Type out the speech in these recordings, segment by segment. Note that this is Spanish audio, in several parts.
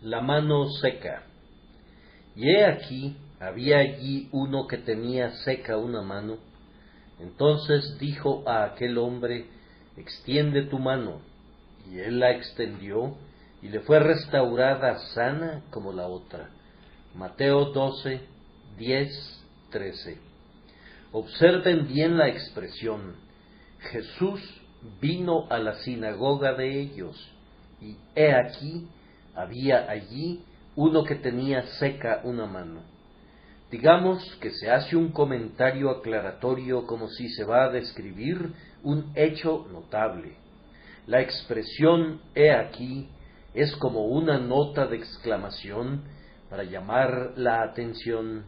La mano seca. Y he aquí, había allí uno que tenía seca una mano. Entonces dijo a aquel hombre: extiende tu mano. Y él la extendió, y le fue restaurada sana como la otra. Mateo 12, 10, 13. Observen bien la expresión. Jesús vino a la sinagoga de ellos, y he aquí, había allí uno que tenía seca una mano. Digamos que se hace un comentario aclaratorio como si se va a describir un hecho notable. La expresión he aquí es como una nota de exclamación para llamar la atención.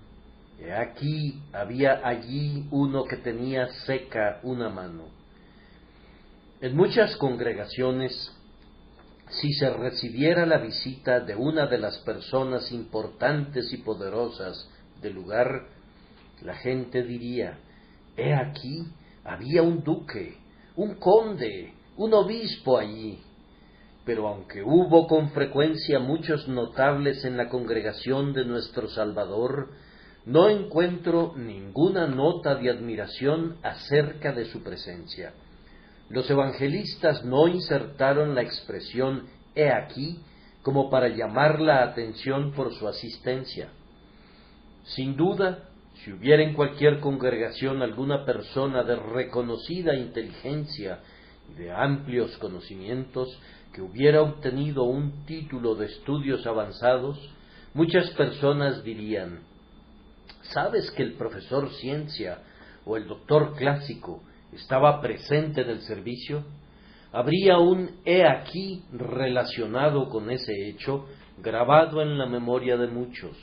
He aquí, había allí uno que tenía seca una mano. En muchas congregaciones, si se recibiera la visita de una de las personas importantes y poderosas del lugar, la gente diría: he aquí, había un duque, un conde, un obispo allí. Pero aunque hubo con frecuencia muchos notables en la congregación de nuestro Salvador, no encuentro ninguna nota de admiración acerca de su presencia. Los evangelistas no insertaron la expresión he aquí como para llamar la atención por su asistencia. Sin duda, si hubiera en cualquier congregación alguna persona de reconocida inteligencia y de amplios conocimientos que hubiera obtenido un título de estudios avanzados, muchas personas dirían: ¿sabes que el profesor ciencia o el doctor clásico estaba presente en el servicio? Habría un he aquí relacionado con ese hecho, grabado en la memoria de muchos.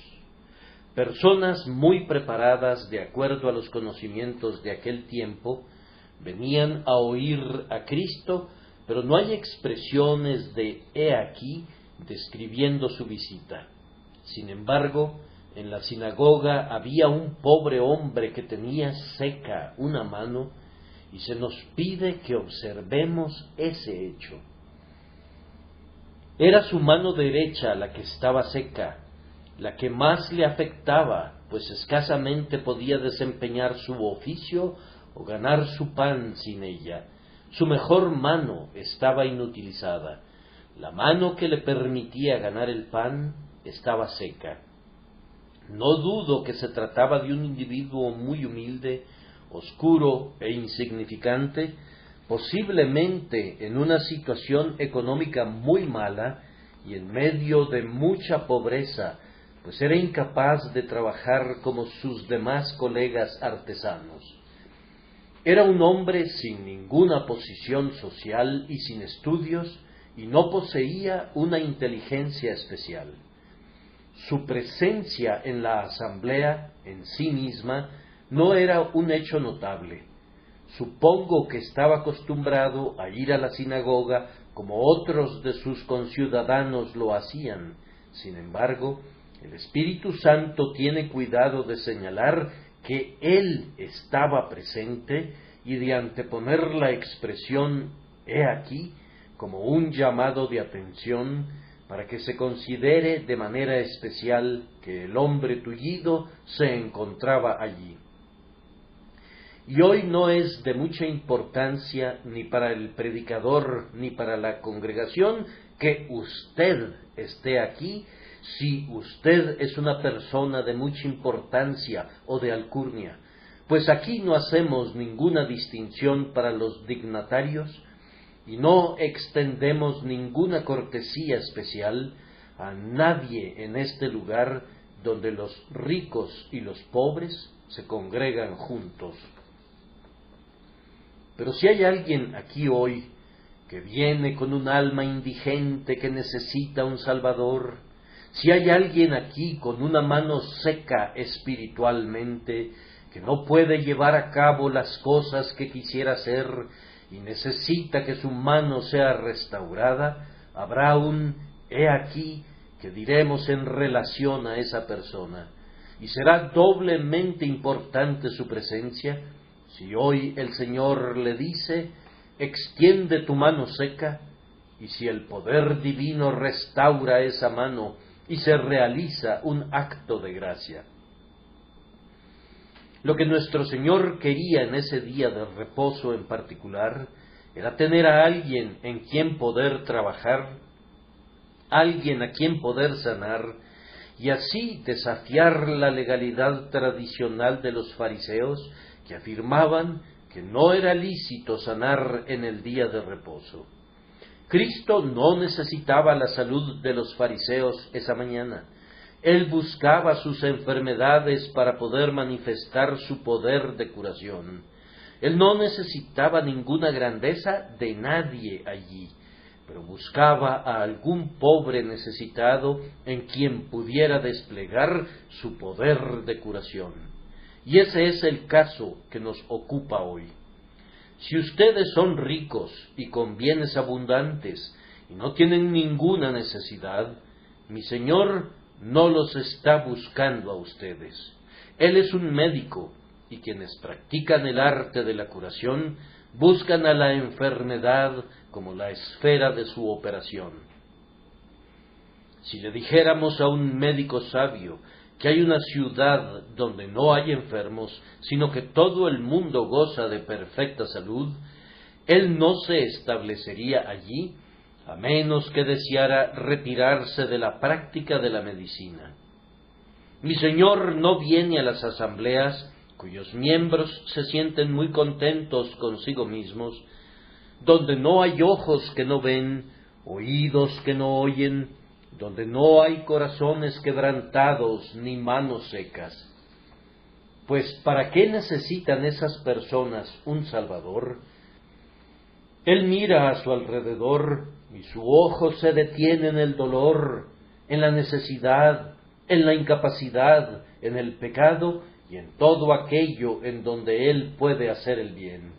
Personas muy preparadas de acuerdo a los conocimientos de aquel tiempo venían a oír a Cristo, pero no hay expresiones de he aquí describiendo su visita. Sin embargo, en la sinagoga había un pobre hombre que tenía seca una mano, y se nos pide que observemos ese hecho. Era su mano derecha la que estaba seca, la que más le afectaba, pues escasamente podía desempeñar su oficio o ganar su pan sin ella. Su mejor mano estaba inutilizada. La mano que le permitía ganar el pan estaba seca. No dudo que se trataba de un individuo muy humilde, oscuro e insignificante, posiblemente en una situación económica muy mala y en medio de mucha pobreza, pues era incapaz de trabajar como sus demás colegas artesanos. Era un hombre sin ninguna posición social y sin estudios, y no poseía una inteligencia especial. Su presencia en la asamblea en sí misma no era un hecho notable. Supongo que estaba acostumbrado a ir a la sinagoga como otros de sus conciudadanos lo hacían. Sin embargo, el Espíritu Santo tiene cuidado de señalar que él estaba presente y de anteponer la expresión he aquí como un llamado de atención para que se considere de manera especial que el hombre tullido se encontraba allí. Y hoy no es de mucha importancia ni para el predicador ni para la congregación que usted esté aquí, si usted es una persona de mucha importancia o de alcurnia, pues aquí no hacemos ninguna distinción para los dignatarios y no extendemos ninguna cortesía especial a nadie en este lugar donde los ricos y los pobres se congregan juntos. Pero si hay alguien aquí hoy que viene con un alma indigente que necesita un Salvador, si hay alguien aquí con una mano seca espiritualmente, que no puede llevar a cabo las cosas que quisiera hacer y necesita que su mano sea restaurada, habrá un he aquí que diremos en relación a esa persona, y será doblemente importante su presencia si hoy el Señor le dice: extiende tu mano seca, y si el poder divino restaura esa mano y se realiza un acto de gracia. Lo que nuestro Señor quería en ese día de reposo en particular era tener a alguien en quien poder trabajar, alguien a quien poder sanar, y así desafiar la legalidad tradicional de los fariseos que afirmaban que no era lícito sanar en el día de reposo. Cristo no necesitaba la salud de los fariseos esa mañana. Él buscaba sus enfermedades para poder manifestar su poder de curación. Él no necesitaba ninguna grandeza de nadie allí, pero buscaba a algún pobre necesitado en quien pudiera desplegar su poder de curación. Y ese es el caso que nos ocupa hoy. Si ustedes son ricos y con bienes abundantes y no tienen ninguna necesidad, mi Señor no los está buscando a ustedes. Él es un médico, y quienes practican el arte de la curación buscan a la enfermedad como la esfera de su operación. Si le dijéramos a un médico sabio que hay una ciudad donde no hay enfermos, sino que todo el mundo goza de perfecta salud, él no se establecería allí a menos que deseara retirarse de la práctica de la medicina. Mi Señor no viene a las asambleas cuyos miembros se sienten muy contentos consigo mismos, donde no hay ojos que no ven, oídos que no oyen, donde no hay corazones quebrantados ni manos secas. Pues ¿para qué necesitan esas personas un Salvador? Él mira a su alrededor y su ojo se detiene en el dolor, en la necesidad, en la incapacidad, en el pecado y en todo aquello en donde Él puede hacer el bien.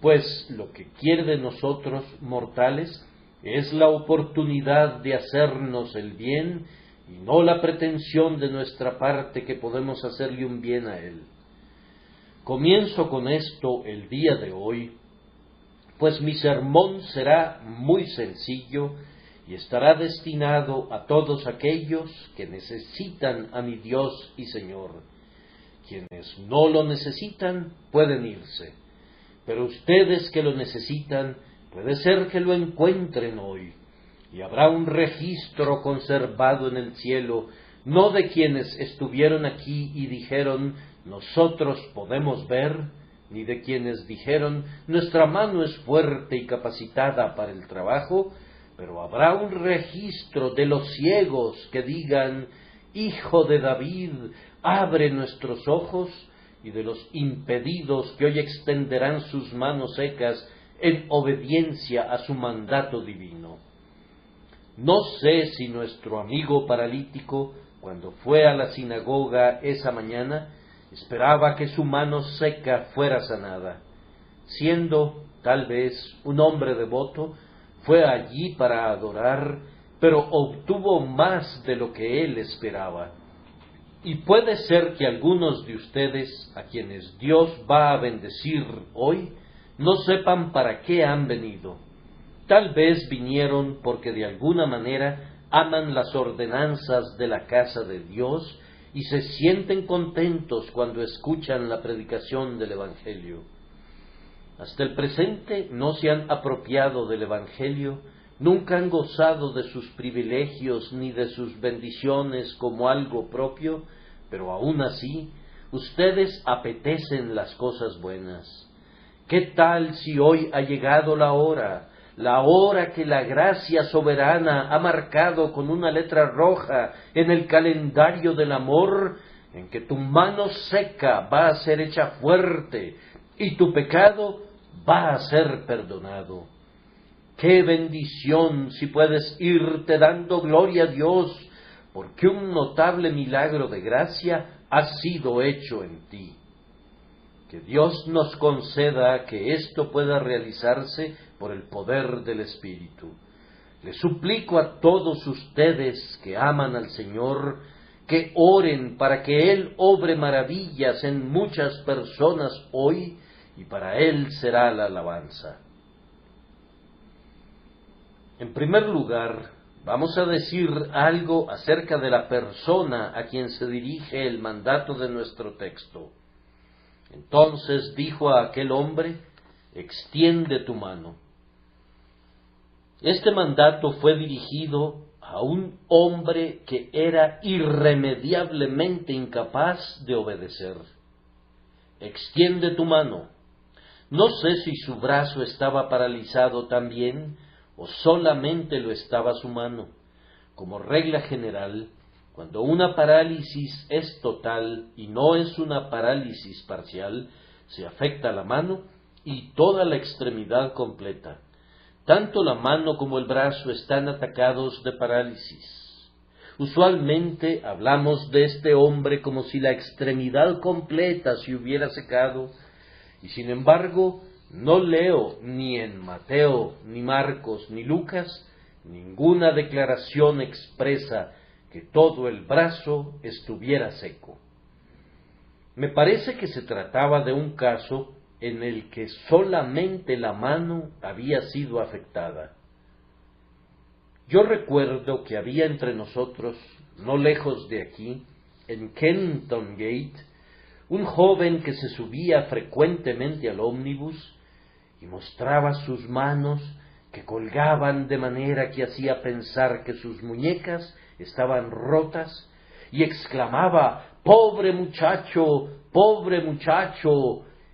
Pues lo que quiere de nosotros, mortales, es la oportunidad de hacernos el bien y no la pretensión de nuestra parte que podemos hacerle un bien a Él. Comienzo con esto el día de hoy, pues mi sermón será muy sencillo y estará destinado a todos aquellos que necesitan a mi Dios y Señor. Quienes no lo necesitan pueden irse, pero ustedes que lo necesitan, puede ser que lo encuentren hoy, y habrá un registro conservado en el cielo, no de quienes estuvieron aquí y dijeron, nosotros podemos ver, ni de quienes dijeron, nuestra mano es fuerte y capacitada para el trabajo, pero habrá un registro de los ciegos que digan, Hijo de David, abre nuestros ojos, y de los impedidos que hoy extenderán sus manos secas en obediencia a su mandato divino. No sé si nuestro amigo paralítico, cuando fue a la sinagoga esa mañana, esperaba que su mano seca fuera sanada. Siendo, tal vez, un hombre devoto, fue allí para adorar, pero obtuvo más de lo que él esperaba. Y puede ser que algunos de ustedes, a quienes Dios va a bendecir hoy, no sepan para qué han venido. Tal vez vinieron porque de alguna manera aman las ordenanzas de la casa de Dios y se sienten contentos cuando escuchan la predicación del Evangelio. Hasta el presente no se han apropiado del Evangelio, nunca han gozado de sus privilegios ni de sus bendiciones como algo propio, pero aún así, ustedes apetecen las cosas buenas. ¿Qué tal si hoy ha llegado la hora que la gracia soberana ha marcado con una letra roja en el calendario del amor, en que tu mano seca va a ser hecha fuerte y tu pecado va a ser perdonado? ¡Qué bendición si puedes irte dando gloria a Dios, porque un notable milagro de gracia ha sido hecho en ti! Que Dios nos conceda que esto pueda realizarse por el poder del Espíritu. Les suplico a todos ustedes que aman al Señor, que oren para que Él obre maravillas en muchas personas hoy, y para Él será la alabanza. En primer lugar, vamos a decir algo acerca de la persona a quien se dirige el mandato de nuestro texto. Entonces dijo a aquel hombre: extiende tu mano. Este mandato fue dirigido a un hombre que era irremediablemente incapaz de obedecer. Extiende tu mano. No sé si su brazo estaba paralizado también o solamente lo estaba su mano. Como regla general, cuando una parálisis es total y no es una parálisis parcial, se afecta la mano y toda la extremidad completa. Tanto la mano como el brazo están atacados de parálisis. Usualmente hablamos de este hombre como si la extremidad completa se hubiera secado, y sin embargo no leo ni en Mateo, ni Marcos, ni Lucas ninguna declaración expresa que todo el brazo estuviera seco. Me parece que se trataba de un caso en el que solamente la mano había sido afectada. Yo recuerdo que había entre nosotros, no lejos de aquí, en Kennington Gate, un joven que se subía frecuentemente al ómnibus y mostraba sus manos que colgaban de manera que hacía pensar que sus muñecas estaban rotas, y exclamaba: ¡pobre muchacho!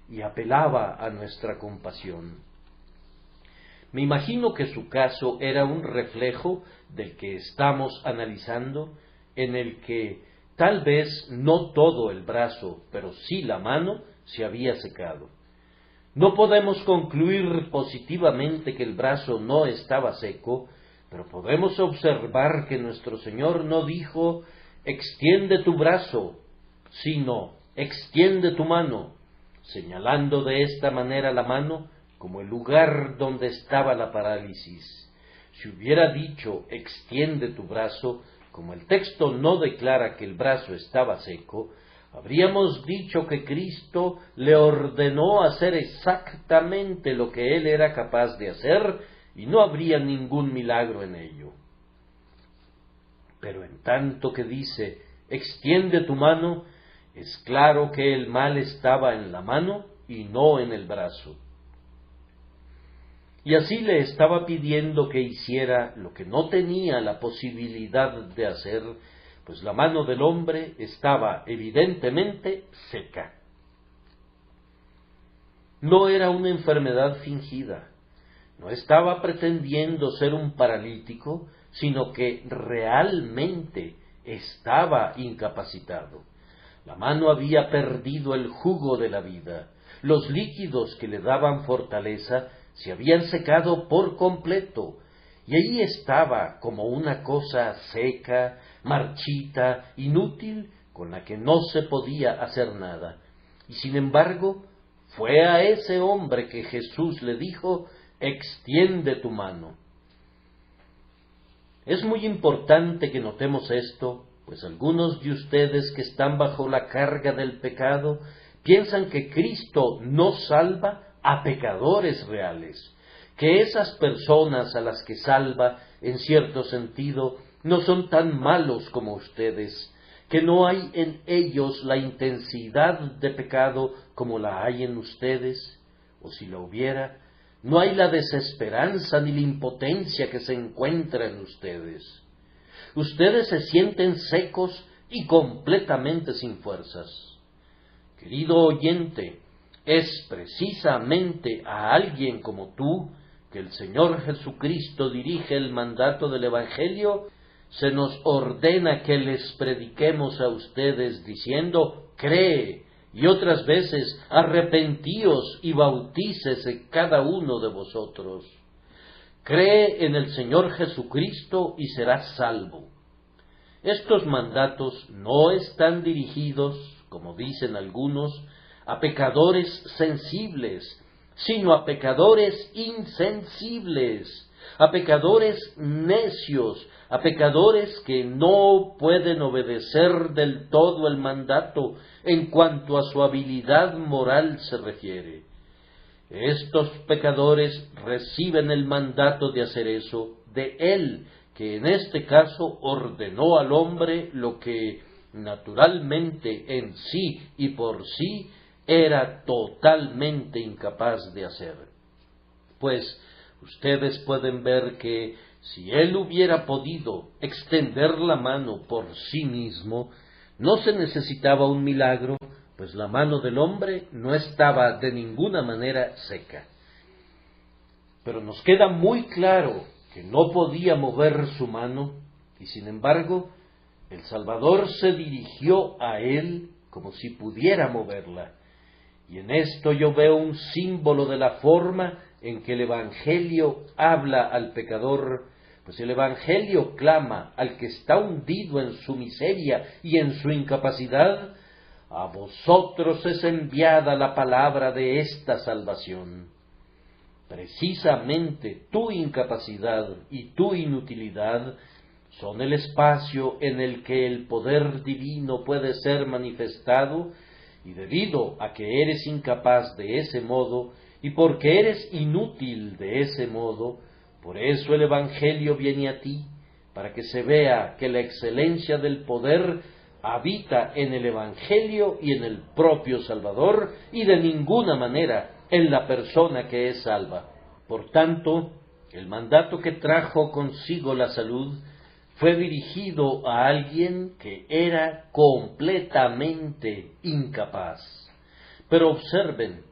Y apelaba a nuestra compasión. Me imagino que su caso era un reflejo del que estamos analizando, en el que tal vez no todo el brazo, pero sí la mano, se había secado. No podemos concluir positivamente que el brazo no estaba seco, pero podemos observar que nuestro Señor no dijo: extiende tu brazo, sino extiende tu mano, señalando de esta manera la mano como el lugar donde estaba la parálisis. Si hubiera dicho extiende tu brazo, como el texto no declara que el brazo estaba seco, habríamos dicho que Cristo le ordenó hacer exactamente lo que él era capaz de hacer, y no habría ningún milagro en ello. Pero en tanto que dice extiende tu mano, es claro que el mal estaba en la mano y no en el brazo. Y así le estaba pidiendo que hiciera lo que no tenía la posibilidad de hacer, pues la mano del hombre estaba evidentemente seca. No era una enfermedad fingida, no estaba pretendiendo ser un paralítico, sino que realmente estaba incapacitado. La mano había perdido el jugo de la vida, los líquidos que le daban fortaleza se habían secado por completo, y allí estaba como una cosa seca, marchita, inútil, con la que no se podía hacer nada. Y sin embargo, fue a ese hombre que Jesús le dijo: extiende tu mano. Es muy importante que notemos esto, pues algunos de ustedes que están bajo la carga del pecado piensan que Cristo no salva a pecadores reales, que esas personas a las que salva, en cierto sentido, no son tan malos como ustedes, que no hay en ellos la intensidad de pecado como la hay en ustedes, o si la hubiera, no hay la desesperanza ni la impotencia que se encuentra en ustedes. Ustedes se sienten secos y completamente sin fuerzas. Querido oyente, es precisamente a alguien como tú que el Señor Jesucristo dirige el mandato del Evangelio. Se nos ordena que les prediquemos a ustedes diciendo: cree, y otras veces: arrepentíos y bautícese cada uno de vosotros. Cree en el Señor Jesucristo y serás salvo. Estos mandatos no están dirigidos, como dicen algunos, a pecadores sensibles, sino a pecadores insensibles, a pecadores necios, a pecadores que no pueden obedecer del todo el mandato en cuanto a su habilidad moral se refiere. Estos pecadores reciben el mandato de hacer eso de Él, que en este caso ordenó al hombre lo que naturalmente en sí y por sí era totalmente incapaz de hacer. Pues ustedes pueden ver que si él hubiera podido extender la mano por sí mismo, no se necesitaba un milagro, pues la mano del hombre no estaba de ninguna manera seca. Pero nos queda muy claro que no podía mover su mano, y sin embargo, el Salvador se dirigió a él como si pudiera moverla. Y en esto yo veo un símbolo de la forma en que el Evangelio habla al pecador, pues el Evangelio clama al que está hundido en su miseria y en su incapacidad: a vosotros es enviada la palabra de esta salvación. Precisamente tu incapacidad y tu inutilidad son el espacio en el que el poder divino puede ser manifestado, y debido a que eres incapaz de ese modo, y porque eres inútil de ese modo, por eso el Evangelio viene a ti, para que se vea que la excelencia del poder habita en el Evangelio y en el propio Salvador, y de ninguna manera en la persona que es salva. Por tanto, el mandato que trajo consigo la salud fue dirigido a alguien que era completamente incapaz. Pero observen,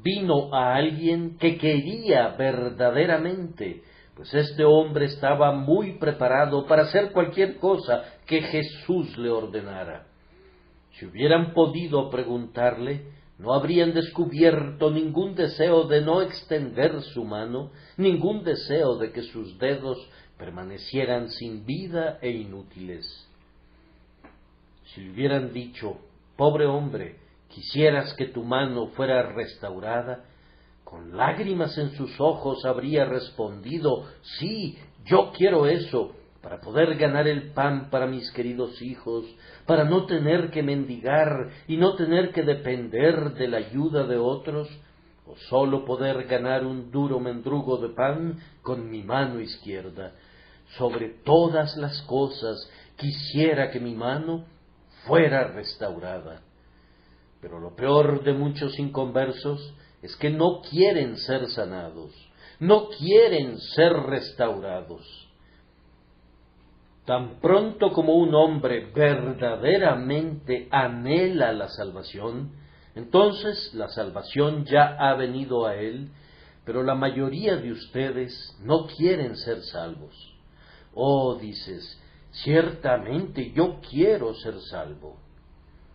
vino a alguien que quería verdaderamente, pues este hombre estaba muy preparado para hacer cualquier cosa que Jesús le ordenara. Si hubieran podido preguntarle, no habrían descubierto ningún deseo de no extender su mano, ningún deseo de que sus dedos permanecieran sin vida e inútiles. Si le hubieran dicho: pobre hombre, quisieras que tu mano fuera restaurada, con lágrimas en sus ojos habría respondido: sí, yo quiero eso, para poder ganar el pan para mis queridos hijos, para no tener que mendigar y no tener que depender de la ayuda de otros, o sólo poder ganar un duro mendrugo de pan con mi mano izquierda. Sobre todas las cosas quisiera que mi mano fuera restaurada. Pero lo peor de muchos inconversos es que no quieren ser sanados, no quieren ser restaurados. Tan pronto como un hombre verdaderamente anhela la salvación, entonces la salvación ya ha venido a él, pero la mayoría de ustedes no quieren ser salvos. Oh, dices, ciertamente yo quiero ser salvo.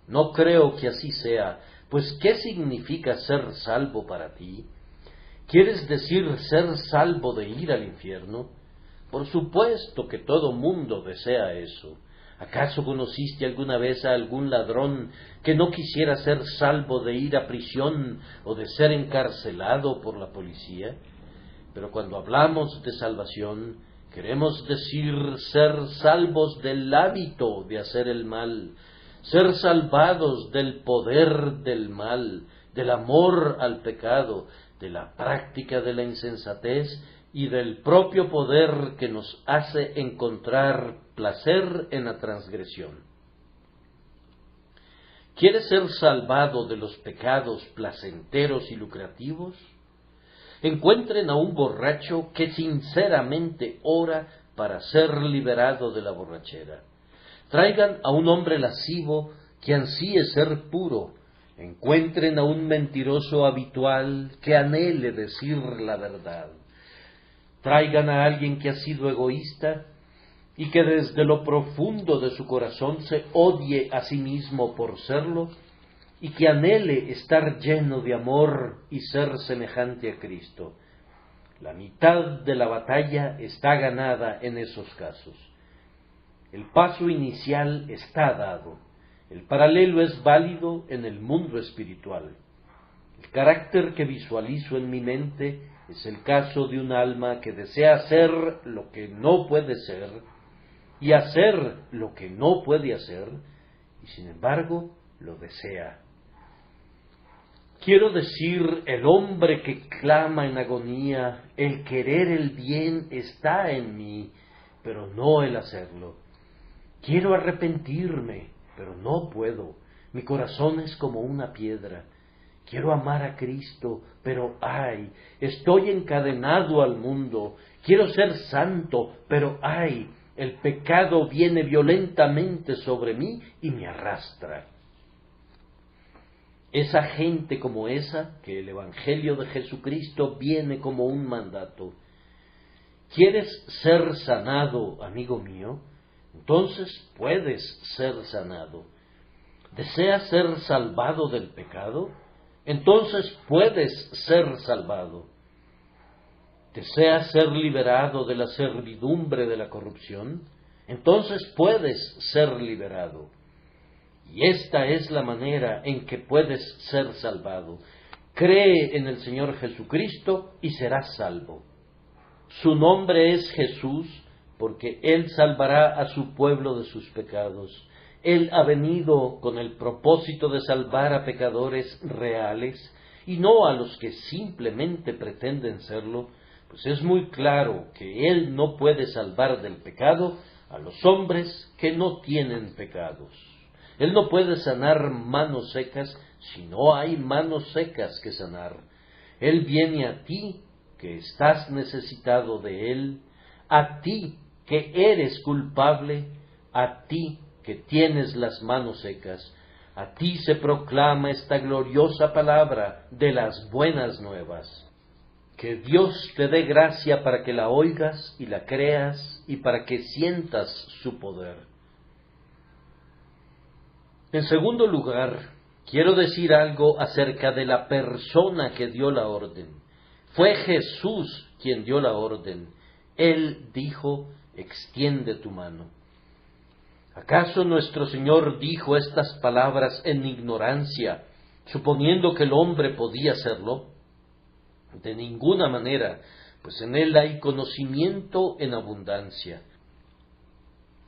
No creo que así sea, pues ¿qué significa ser salvo para ti? ¿Quieres decir ser salvo de ir al infierno? Por supuesto que todo mundo desea eso. ¿Acaso conociste alguna vez a algún ladrón que no quisiera ser salvo de ir a prisión o de ser encarcelado por la policía? Pero cuando hablamos de salvación, queremos decir ser salvos del hábito de hacer el mal, ser salvados del poder del mal, del amor al pecado, de la práctica de la insensatez y del propio poder que nos hace encontrar placer en la transgresión. ¿Quieres ser salvado de los pecados placenteros y lucrativos? Encuentren a un borracho que sinceramente ora para ser liberado de la borrachera. Traigan a un hombre lascivo que ansíe ser puro. Encuentren a un mentiroso habitual que anhele decir la verdad. Traigan a alguien que ha sido egoísta y que desde lo profundo de su corazón se odie a sí mismo por serlo, y que anhele estar lleno de amor y ser semejante a Cristo. La mitad de la batalla está ganada en esos casos. El paso inicial está dado. El paralelo es válido en el mundo espiritual. El carácter que visualizo en mi mente es el caso de un alma que desea hacer lo que no puede ser y hacer lo que no puede hacer, y sin embargo lo desea. Quiero decir, el hombre que clama en agonía: el querer el bien está en mí, pero no el hacerlo. Quiero arrepentirme, pero no puedo. Mi corazón es como una piedra. Quiero amar a Cristo, pero ¡ay! Estoy encadenado al mundo. Quiero ser santo, pero ¡ay! El pecado viene violentamente sobre mí y me arrastra. Esa gente como esa, que el Evangelio de Jesucristo viene como un mandato. ¿Quieres ser sanado, amigo mío? Entonces puedes ser sanado. ¿Deseas ser salvado del pecado? Entonces puedes ser salvado. ¿Deseas ser liberado de la servidumbre de la corrupción? Entonces puedes ser liberado. Y esta es la manera en que puedes ser salvado. Cree en el Señor Jesucristo y serás salvo. Su nombre es Jesús, porque Él salvará a su pueblo de sus pecados. Él ha venido con el propósito de salvar a pecadores reales y no a los que simplemente pretenden serlo, pues es muy claro que Él no puede salvar del pecado a los hombres que no tienen pecados. Él no puede sanar manos secas si no hay manos secas que sanar. Él viene a ti, que estás necesitado de Él, a ti, que eres culpable, a ti, que tienes las manos secas. A ti se proclama esta gloriosa palabra de las buenas nuevas. Que Dios te dé gracia para que la oigas y la creas y para que sientas su poder. En segundo lugar, quiero decir algo acerca de la persona que dio la orden. Fue Jesús quien dio la orden. Él dijo, extiende tu mano. ¿Acaso nuestro Señor dijo estas palabras en ignorancia, suponiendo que el hombre podía hacerlo? De ninguna manera, pues en Él hay conocimiento en abundancia.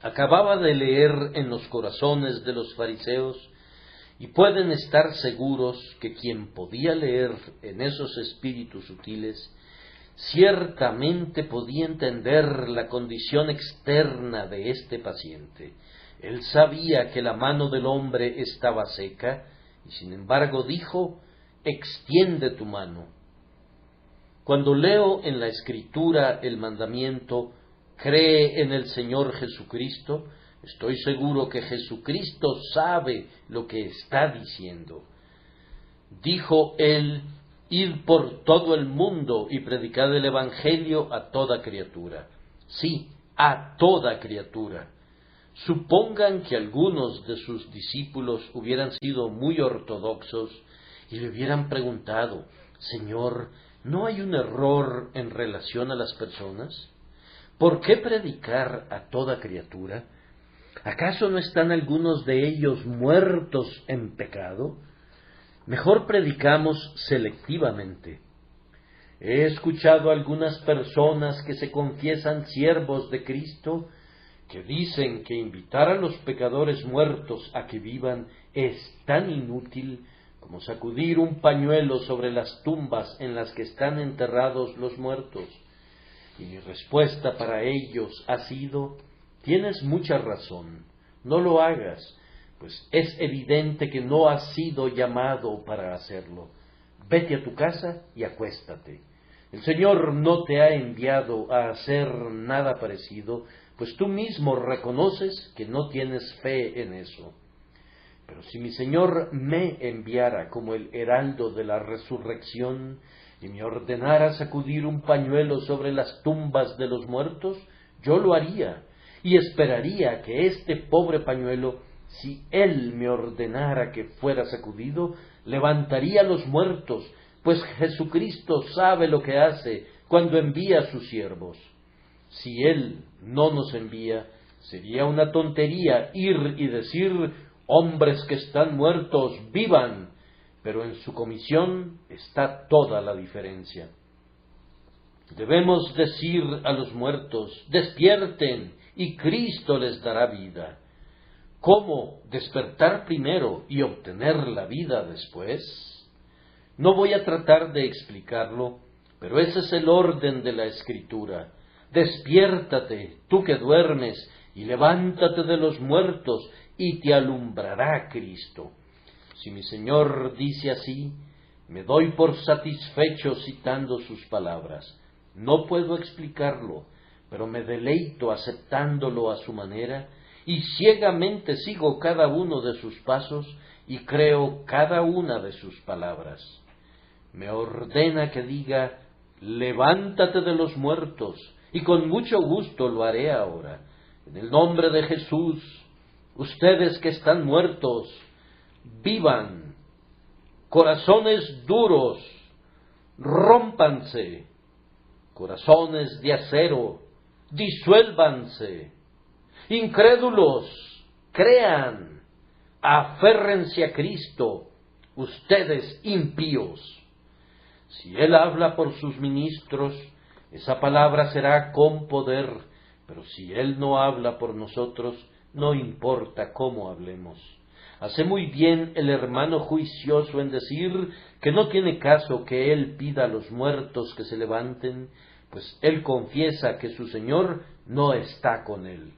Acababa de leer en los corazones de los fariseos, y pueden estar seguros que quien podía leer en esos espíritus sutiles, ciertamente podía entender la condición externa de este paciente. Él sabía que la mano del hombre estaba seca, y sin embargo dijo, extiende tu mano. Cuando leo en la Escritura el mandamiento, cree en el Señor Jesucristo, estoy seguro que Jesucristo sabe lo que está diciendo. Dijo Él, id por todo el mundo y predicad el Evangelio a toda criatura. Sí, a toda criatura. Supongan que algunos de sus discípulos hubieran sido muy ortodoxos y le hubieran preguntado, Señor, ¿no hay un error en relación a las personas? ¿Por qué predicar a toda criatura? ¿Acaso no están algunos de ellos muertos en pecado? Mejor predicamos selectivamente. He escuchado a algunas personas que se confiesan siervos de Cristo, que dicen que invitar a los pecadores muertos a que vivan es tan inútil como sacudir un pañuelo sobre las tumbas en las que están enterrados los muertos. Y mi respuesta para ellos ha sido, tienes mucha razón, no lo hagas, pues es evidente que no has sido llamado para hacerlo. Vete a tu casa y acuéstate. El Señor no te ha enviado a hacer nada parecido, pues tú mismo reconoces que no tienes fe en eso. Pero si mi Señor me enviara como el heraldo de la resurrección y me ordenara sacudir un pañuelo sobre las tumbas de los muertos, yo lo haría y esperaría que este pobre pañuelo, si Él me ordenara que fuera sacudido, levantaría a los muertos, pues Jesucristo sabe lo que hace cuando envía a sus siervos. Si Él no nos envía, sería una tontería ir y decir, hombres que están muertos, vivan, pero en su comisión está toda la diferencia. Debemos decir a los muertos, despierten, y Cristo les dará vida. ¿Cómo despertar primero y obtener la vida después? No voy a tratar de explicarlo, pero ese es el orden de la Escritura. Despiértate, tú que duermes, y levántate de los muertos, y te alumbrará Cristo. Si mi Señor dice así, me doy por satisfecho citando sus palabras. No puedo explicarlo, pero me deleito aceptándolo a su manera, y ciegamente sigo cada uno de sus pasos, y creo cada una de sus palabras. Me ordena que diga, levántate de los muertos, y con mucho gusto lo haré ahora. En el nombre de Jesús, ustedes que están muertos, vivan. Corazones duros, rómpanse. Corazones de acero, disuélvanse. Incrédulos, crean. Aférrense a Cristo, ustedes impíos. Si Él habla por sus ministros, esa palabra será con poder, pero si Él no habla por nosotros, no importa cómo hablemos. Hace muy bien el hermano juicioso en decir que no tiene caso que Él pida a los muertos que se levanten, pues Él confiesa que su Señor no está con Él.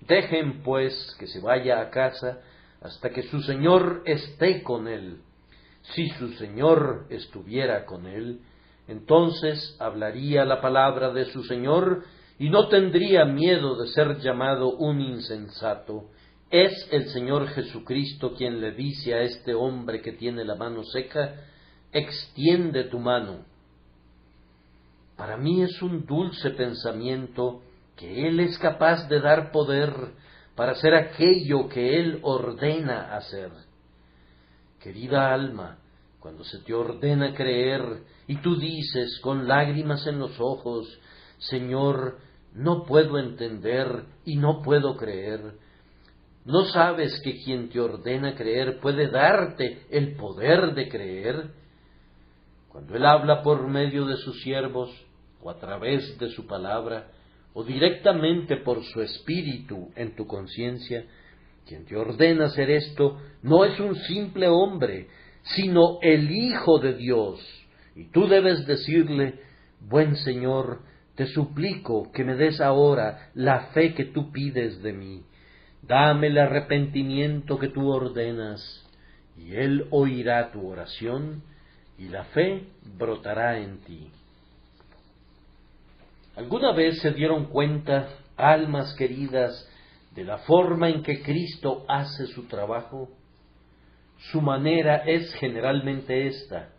Dejen, pues, que se vaya a casa hasta que su Señor esté con Él. Si su Señor estuviera con Él, entonces hablaría la palabra de su Señor y no tendría miedo de ser llamado un insensato. Es el Señor Jesucristo quien le dice a este hombre que tiene la mano seca, extiende tu mano. Para mí es un dulce pensamiento que Él es capaz de dar poder para hacer aquello que Él ordena hacer. Querida alma, cuando se te ordena creer y tú dices con lágrimas en los ojos, Señor, no puedo entender y no puedo creer, ¿no sabes que quien te ordena creer puede darte el poder de creer? Cuando Él habla por medio de sus siervos, o a través de su palabra, o directamente por su espíritu en tu conciencia, quien te ordena hacer esto no es un simple hombre, sino el Hijo de Dios. Y tú debes decirle, buen Señor, te suplico que me des ahora la fe que tú pides de mí. Dame el arrepentimiento que tú ordenas, y Él oirá tu oración, y la fe brotará en ti. ¿Alguna vez se dieron cuenta, almas queridas, de la forma en que Cristo hace su trabajo? Su manera es generalmente esta.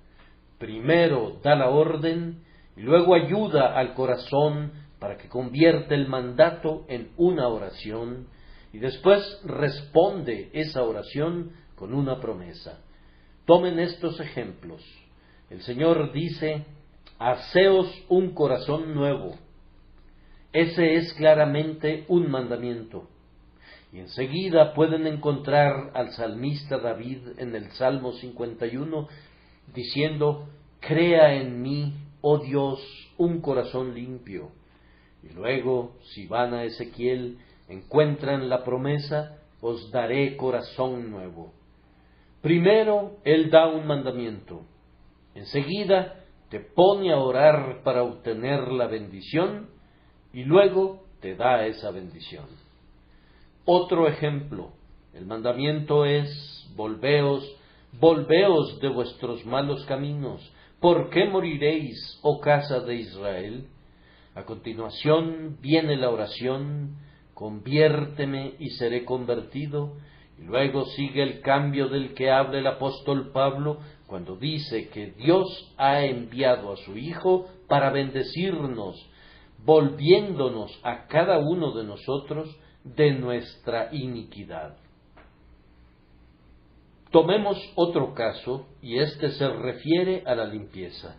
Primero da la orden y luego ayuda al corazón para que convierta el mandato en una oración y después responde esa oración con una promesa. Tomen estos ejemplos. El Señor dice, haceos un corazón nuevo. Ese es claramente un mandamiento. Y enseguida pueden encontrar al salmista David en el Salmo 51 diciendo, crea en mí, oh Dios, un corazón limpio. Y luego, si van a Ezequiel, encuentran la promesa, os daré corazón nuevo. Primero, Él da un mandamiento. Enseguida, te pone a orar para obtener la bendición y luego te da esa bendición. Otro ejemplo, el mandamiento es, volveos de vuestros malos caminos, ¿por qué moriréis, oh casa de Israel? A continuación viene la oración, conviérteme y seré convertido, y luego sigue el cambio del que habla el apóstol Pablo, cuando dice que Dios ha enviado a su Hijo para bendecirnos, volviéndonos a cada uno de nosotros de nuestra iniquidad. Tomemos otro caso, y este se refiere a la limpieza.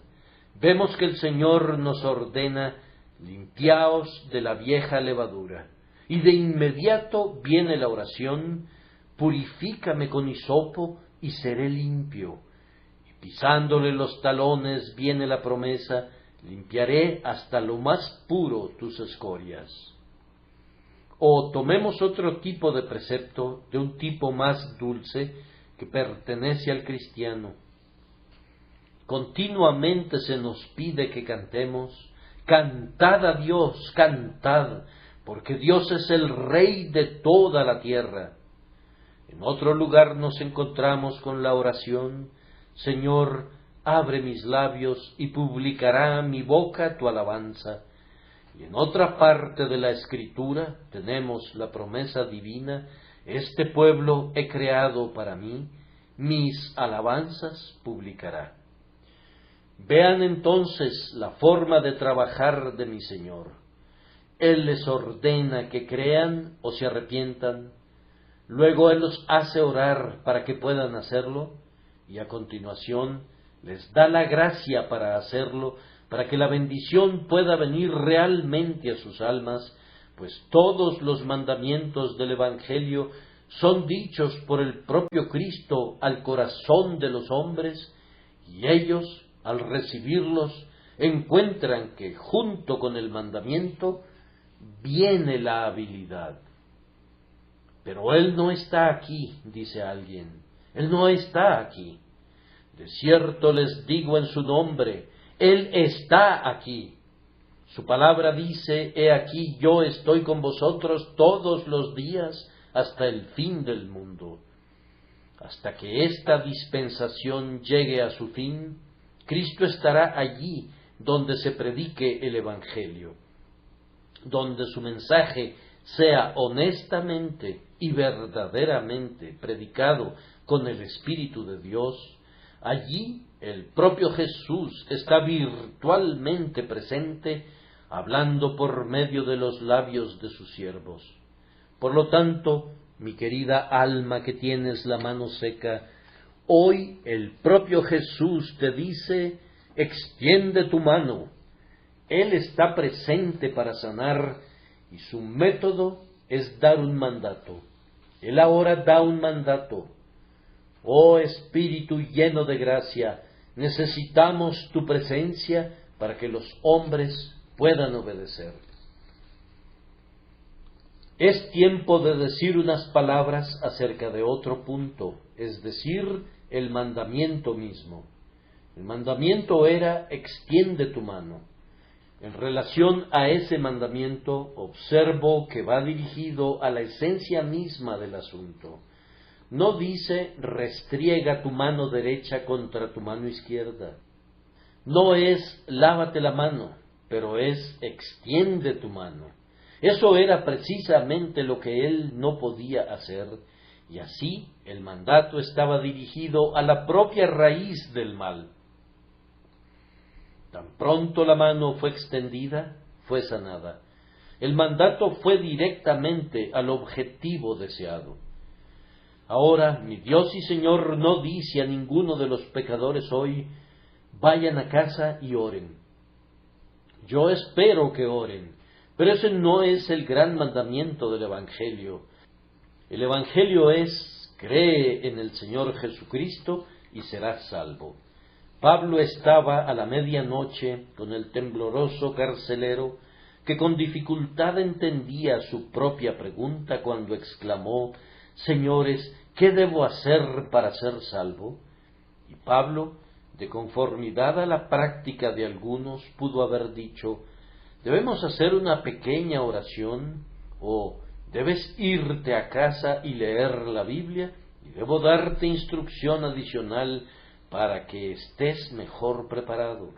Vemos que el Señor nos ordena, limpiaos de la vieja levadura, y de inmediato viene la oración, purifícame con hisopo y seré limpio. Y pisándole los talones viene la promesa, limpiaré hasta lo más puro tus escorias. O tomemos otro tipo de precepto, de un tipo más dulce, que pertenece al cristiano. Continuamente se nos pide que cantemos, Cantad a Dios, cantad, porque Dios es el Rey de toda la tierra. En otro lugar nos encontramos con la oración: Señor, abre mis labios y publicará mi boca tu alabanza. Y en otra parte de la Escritura tenemos la promesa divina: este pueblo he creado para mí, mis alabanzas publicará. Vean entonces la forma de trabajar de mi Señor. Él les ordena que crean o se arrepientan, luego Él los hace orar para que puedan hacerlo, y a continuación les da la gracia para hacerlo, para que la bendición pueda venir realmente a sus almas, pues todos los mandamientos del Evangelio son dichos por el propio Cristo al corazón de los hombres, y ellos, al recibirlos, encuentran que junto con el mandamiento viene la habilidad. Pero Él no está aquí, dice alguien. Él no está aquí. De cierto les digo en su nombre, Él está aquí. Su palabra dice: he aquí yo estoy con vosotros todos los días hasta el fin del mundo. Hasta que esta dispensación llegue a su fin, Cristo estará allí donde se predique el Evangelio, donde su mensaje sea honestamente y verdaderamente predicado con el Espíritu de Dios. Allí el propio Jesús está virtualmente presente, hablando por medio de los labios de sus siervos. Por lo tanto, mi querida alma que tienes la mano seca, hoy el propio Jesús te dice: extiende tu mano. Él está presente para sanar, y su método es dar un mandato. Él ahora da un mandato. Oh Espíritu lleno de gracia, necesitamos tu presencia para que los hombres puedan obedecer. Es tiempo de decir unas palabras acerca de otro punto, es decir, el mandamiento mismo. El mandamiento era: extiende tu mano. En relación a ese mandamiento, observo que va dirigido a la esencia misma del asunto. No dice: restriega tu mano derecha contra tu mano izquierda. No es: lávate la mano, pero es: extiende tu mano. Eso era precisamente lo que él no podía hacer, y así el mandato estaba dirigido a la propia raíz del mal. Tan pronto la mano fue extendida, fue sanada. El mandato fue directamente al objetivo deseado. Ahora, mi Dios y Señor no dice a ninguno de los pecadores hoy: vayan a casa y oren. Yo espero que oren, pero ese no es el gran mandamiento del Evangelio. El Evangelio es: cree en el Señor Jesucristo y serás salvo. Pablo estaba a la medianoche con el tembloroso carcelero, que con dificultad entendía su propia pregunta cuando exclamó: Señores, ¿qué debo hacer para ser salvo? Y Pablo, de conformidad a la práctica de algunos, pudo haber dicho: debemos hacer una pequeña oración, o debes irte a casa y leer la Biblia, y debo darte instrucción adicional para que estés mejor preparado.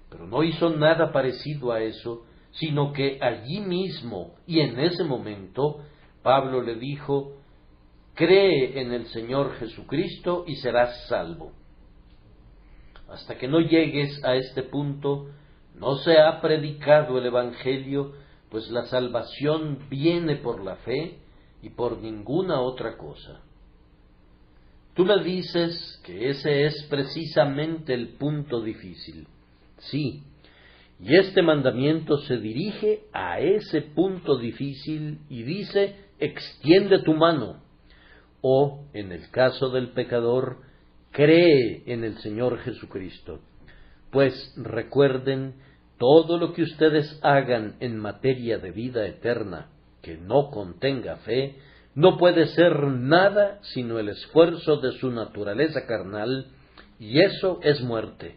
Pero no hizo nada parecido a eso, sino que allí mismo y en ese momento Pablo le dijo: cree en el Señor Jesucristo y serás salvo. Hasta que no llegues a este punto, no se ha predicado el Evangelio, pues la salvación viene por la fe y por ninguna otra cosa. Tú me dices que ese es precisamente el punto difícil. Sí, y este mandamiento se dirige a ese punto difícil y dice: extiende tu mano. O, en el caso del pecador, cree en el Señor Jesucristo. Pues recuerden, todo lo que ustedes hagan en materia de vida eterna que no contenga fe, no puede ser nada sino el esfuerzo de su naturaleza carnal, y eso es muerte.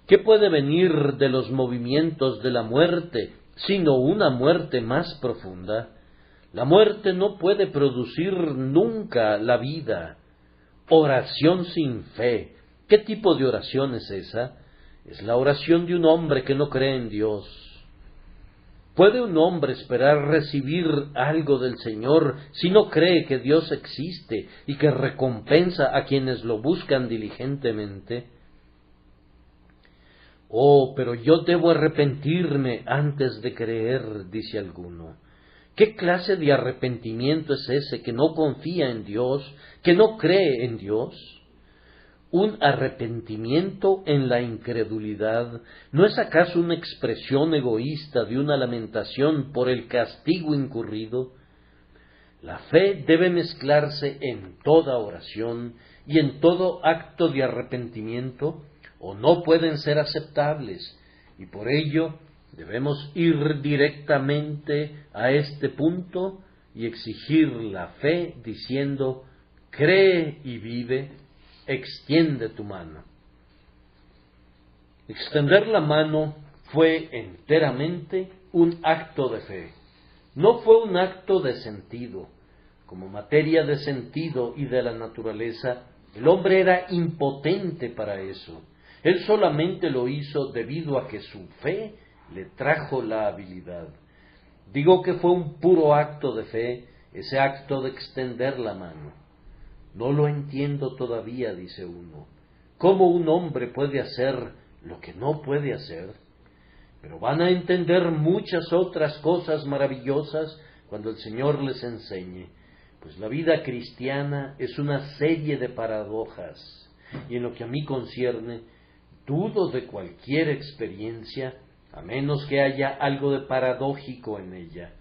¿Qué puede venir de los movimientos de la muerte, sino una muerte más profunda? La muerte no puede producir nunca la vida. Oración sin fe. ¿Qué tipo de oración es esa? Es la oración de un hombre que no cree en Dios. ¿Puede un hombre esperar recibir algo del Señor si no cree que Dios existe y que recompensa a quienes lo buscan diligentemente? Oh, pero yo debo arrepentirme antes de creer, dice alguno. ¿Qué clase de arrepentimiento es ese que no confía en Dios, que no cree en Dios? ¿Un arrepentimiento en la incredulidad no es acaso una expresión egoísta de una lamentación por el castigo incurrido? La fe debe mezclarse en toda oración y en todo acto de arrepentimiento, o no pueden ser aceptables, y por ello debemos ir directamente a este punto y exigir la fe diciendo: cree y vive, extiende tu mano. Extender la mano fue enteramente un acto de fe, no fue un acto de sentido. Como materia de sentido y de la naturaleza, el hombre era impotente para eso. Él solamente lo hizo debido a que su fe le trajo la habilidad. Digo que fue un puro acto de fe, ese acto de extender la mano. No lo entiendo todavía, dice uno. ¿Cómo un hombre puede hacer lo que no puede hacer? Pero van a entender muchas otras cosas maravillosas cuando el Señor les enseñe, pues la vida cristiana es una serie de paradojas, y en lo que a mí concierne, dudo de cualquier experiencia, a menos que haya algo de paradójico en ella.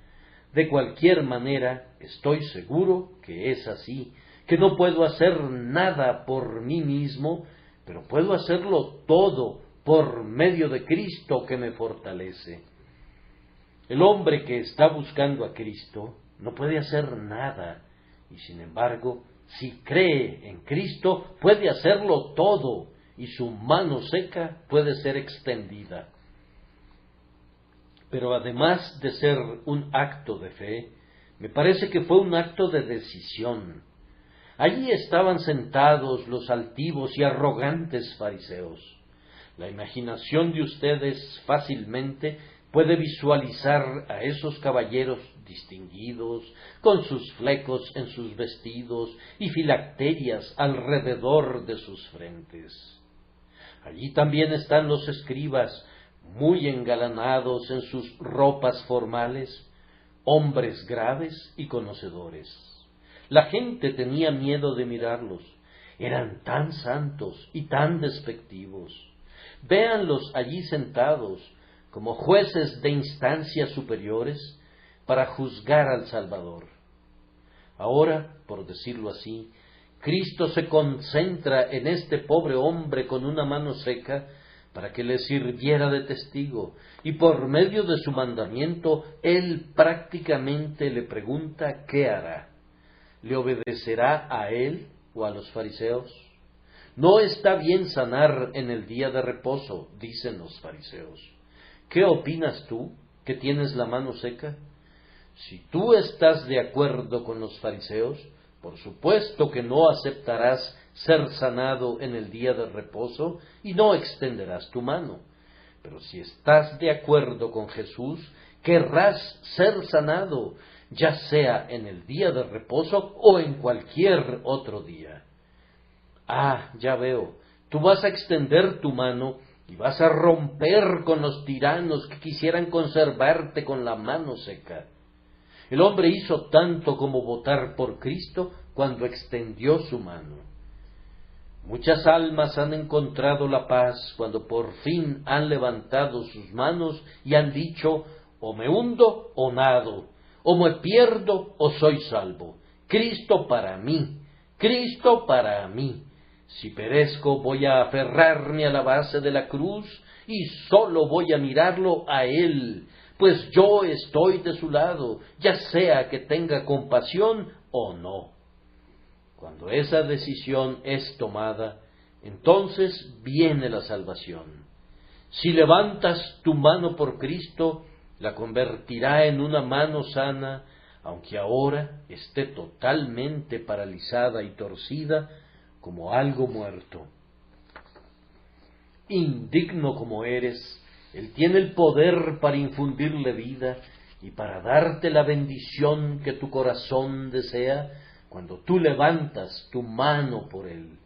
De cualquier manera, estoy seguro que es así, que no puedo hacer nada por mí mismo, pero puedo hacerlo todo por medio de Cristo que me fortalece. El hombre que está buscando a Cristo no puede hacer nada, y sin embargo, si cree en Cristo, puede hacerlo todo, y su mano seca puede ser extendida. Pero además de ser un acto de fe, me parece que fue un acto de decisión. Allí estaban sentados los altivos y arrogantes fariseos. La imaginación de ustedes fácilmente puede visualizar a esos caballeros distinguidos, con sus flecos en sus vestidos y filacterias alrededor de sus frentes. Allí también están los escribas, muy engalanados en sus ropas formales, hombres graves y conocedores. La gente tenía miedo de mirarlos, eran tan santos y tan despectivos. Véanlos allí sentados, como jueces de instancias superiores, para juzgar al Salvador. Ahora, por decirlo así, Cristo se concentra en este pobre hombre con una mano seca para que le sirviera de testigo, y por medio de su mandamiento, él prácticamente le pregunta qué hará. ¿Le obedecerá a él o a los fariseos? No está bien sanar en el día de reposo, dicen los fariseos. ¿Qué opinas tú, que tienes la mano seca? Si tú estás de acuerdo con los fariseos, por supuesto que no aceptarás ser sanado en el día de reposo y no extenderás tu mano. Pero si estás de acuerdo con Jesús, querrás ser sanado, ya sea en el día de reposo o en cualquier otro día. Ah, ya veo, tú vas a extender tu mano y vas a romper con los tiranos que quisieran conservarte con la mano seca. El hombre hizo tanto como votar por Cristo cuando extendió su mano. Muchas almas han encontrado la paz cuando por fin han levantado sus manos y han dicho: o me hundo o nado, o me pierdo o soy salvo. Cristo para mí, Cristo para mí. Si perezco, voy a aferrarme a la base de la cruz y solo voy a mirarlo a Él, pues yo estoy de su lado, ya sea que tenga compasión o no. Cuando esa decisión es tomada, entonces viene la salvación. Si levantas tu mano por Cristo, la convertirá en una mano sana, aunque ahora esté totalmente paralizada y torcida como algo muerto. Indigno como eres, Él tiene el poder para infundirle vida y para darte la bendición que tu corazón desea cuando tú levantas tu mano por Él.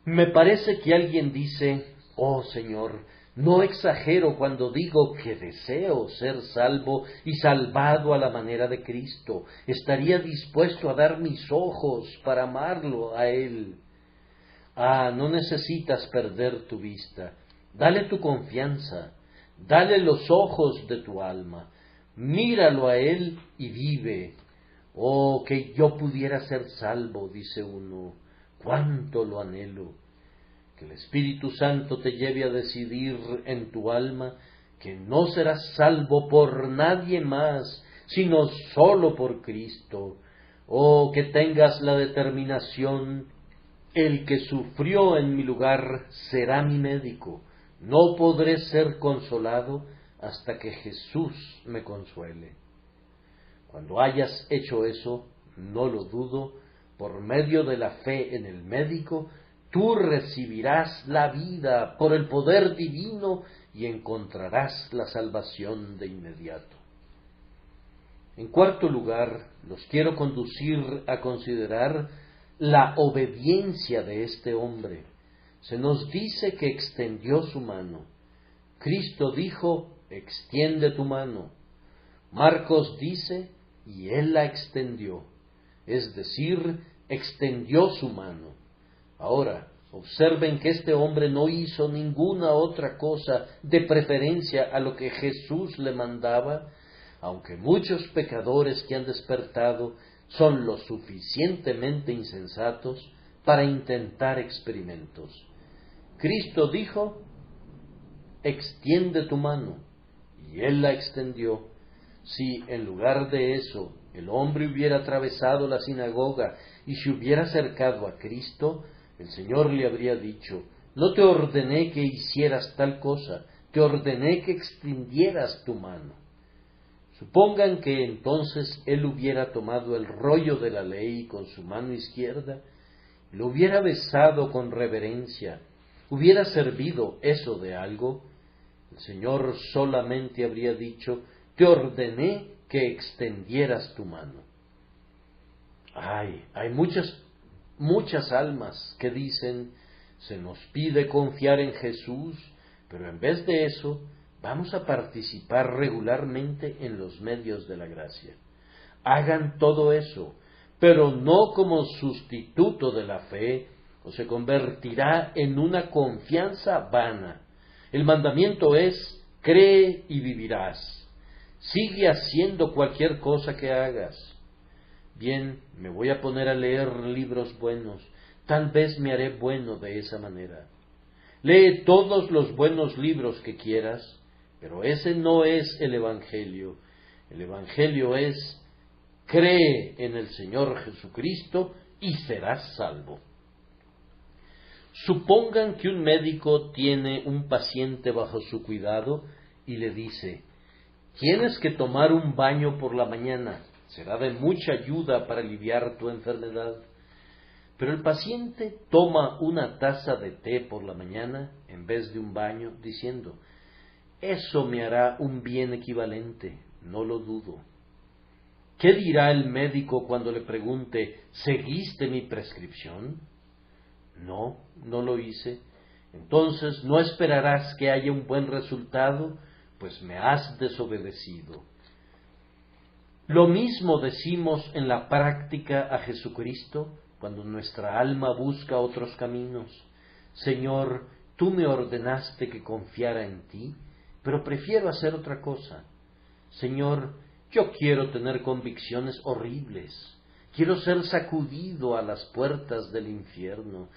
Me parece que alguien dice: oh Señor, no exagero cuando digo que deseo ser salvo y salvado a la manera de Cristo. Estaría dispuesto a dar mis ojos para amarlo a Él. Ah, no necesitas perder tu vista. Dale tu confianza, dale los ojos de tu alma, míralo a Él y vive. Oh, que yo pudiera ser salvo, dice uno, cuánto lo anhelo. Que el Espíritu Santo te lleve a decidir en tu alma que no serás salvo por nadie más, sino solo por Cristo. Oh, que tengas la determinación: el que sufrió en mi lugar será mi médico. No podré ser consolado hasta que Jesús me consuele. Cuando hayas hecho eso, no lo dudo, por medio de la fe en el médico, tú recibirás la vida por el poder divino y encontrarás la salvación de inmediato. En cuarto lugar, los quiero conducir a considerar la obediencia de este hombre. Se nos dice que extendió su mano. Cristo dijo: extiende tu mano. Marcos dice: y él la extendió, es decir, extendió su mano. Ahora, observen que este hombre no hizo ninguna otra cosa de preferencia a lo que Jesús le mandaba, aunque muchos pecadores que han despertado son lo suficientemente insensatos para intentar experimentos. Cristo dijo: extiende tu mano, y él la extendió. Si en lugar de eso el hombre hubiera atravesado la sinagoga y se hubiera acercado a Cristo, el Señor le habría dicho: no te ordené que hicieras tal cosa, te ordené que extendieras tu mano. Supongan que entonces él hubiera tomado el rollo de la ley con su mano izquierda, lo hubiera besado con reverencia, hubiera servido eso de algo. El Señor solamente habría dicho: te ordené que extendieras tu mano. Hay muchas almas que dicen: se nos pide confiar en Jesús, pero en vez de eso, vamos a participar regularmente en los medios de la gracia. Hagan todo eso, pero no como sustituto de la fe, o se convertirá en una confianza vana. El mandamiento es: cree y vivirás. Sigue haciendo cualquier cosa que hagas. Bien, me voy a poner a leer libros buenos. Tal vez me haré bueno de esa manera. Lee todos los buenos libros que quieras, pero ese no es el Evangelio. El Evangelio es: cree en el Señor Jesucristo y serás salvo. Supongan que un médico tiene un paciente bajo su cuidado y le dice: tienes que tomar un baño por la mañana, será de mucha ayuda para aliviar tu enfermedad. Pero el paciente toma una taza de té por la mañana en vez de un baño, diciendo: eso me hará un bien equivalente, no lo dudo. ¿Qué dirá el médico cuando le pregunte: ¿seguiste mi prescripción? No, no lo hice. Entonces no esperarás que haya un buen resultado, pues me has desobedecido. Lo mismo decimos en la práctica a Jesucristo cuando nuestra alma busca otros caminos. Señor, tú me ordenaste que confiara en ti, pero prefiero hacer otra cosa. Señor, yo quiero tener convicciones horribles. Quiero ser sacudido a las puertas del infierno.